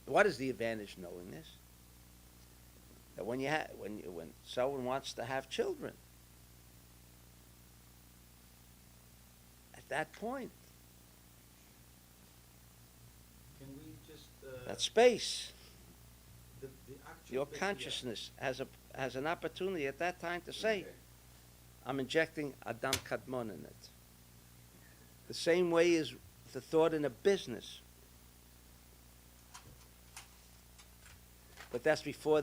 What is the advantage knowing this? That when someone wants to have children, at that point, Can we just that space, the actual your bit- consciousness has an opportunity at that time to say, Okay. I'm injecting Adam Kadmon in it. The same way as the thought in a business. But that's before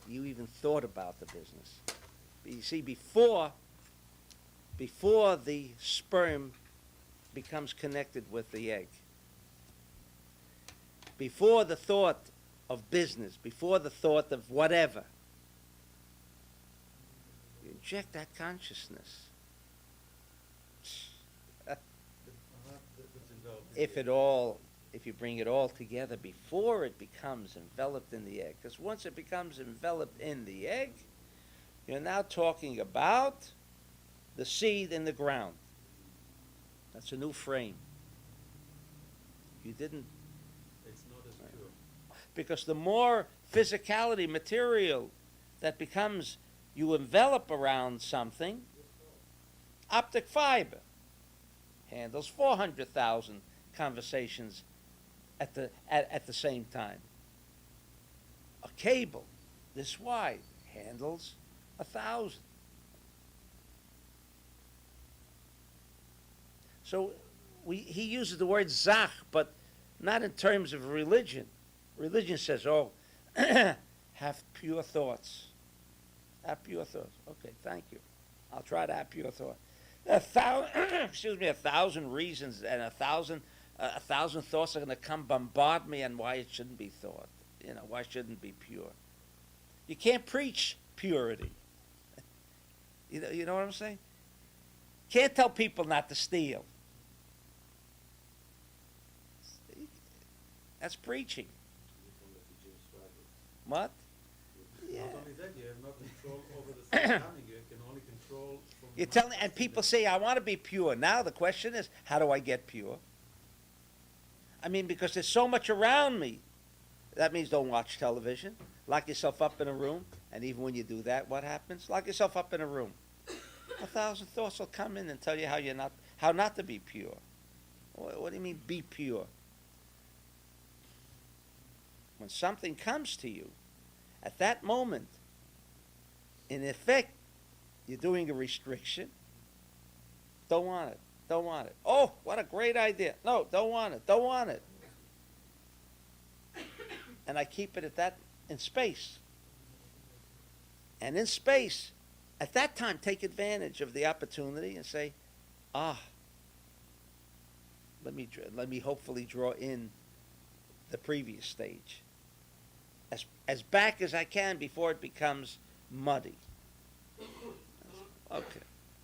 you even thought about the business. You see, before the sperm becomes connected with the egg, before the thought of business, before the thought of whatever, you inject that consciousness. If you bring it all together before it becomes enveloped in the egg, because once it becomes enveloped in the egg, you're now talking about the seed in the ground. That's a new frame. You didn't, It's not as pure. because the more physicality, material that becomes, you envelop around something, optic fiber handles 400,000 conversations at the same time. A cable this wide handles 1,000. So he uses the word zach, but not in terms of religion. Religion says, oh, have pure thoughts. Have pure thoughts. Okay, thank you. I'll try to have pure thoughts. 1,000 reasons and 1,000 thoughts are going to come bombard me on why it shouldn't be thought. Why it shouldn't be pure. You can't preach purity. You know what I'm saying? Can't tell people not to steal. That's preaching. What? Yeah. Not only that, you have no control over the thing coming. You can only control from You're telling, and people say, I want to be pure. Now the question is, how do I get pure? I mean, because there's so much around me. That means don't watch television. Lock yourself up in a room. And even when you do that, what happens? Lock yourself up in a room. 1,000 thoughts will come in and tell you how not to be pure. What do you mean, be pure? When something comes to you, at that moment, in effect, you're doing a restriction. Don't want it. Don't want it. Oh, what a great idea. No, don't want it. Don't want it. And I keep it in space. And in space, at that time, take advantage of the opportunity and say, let me hopefully draw in the previous stage. As back as I can before it becomes muddy. Okay.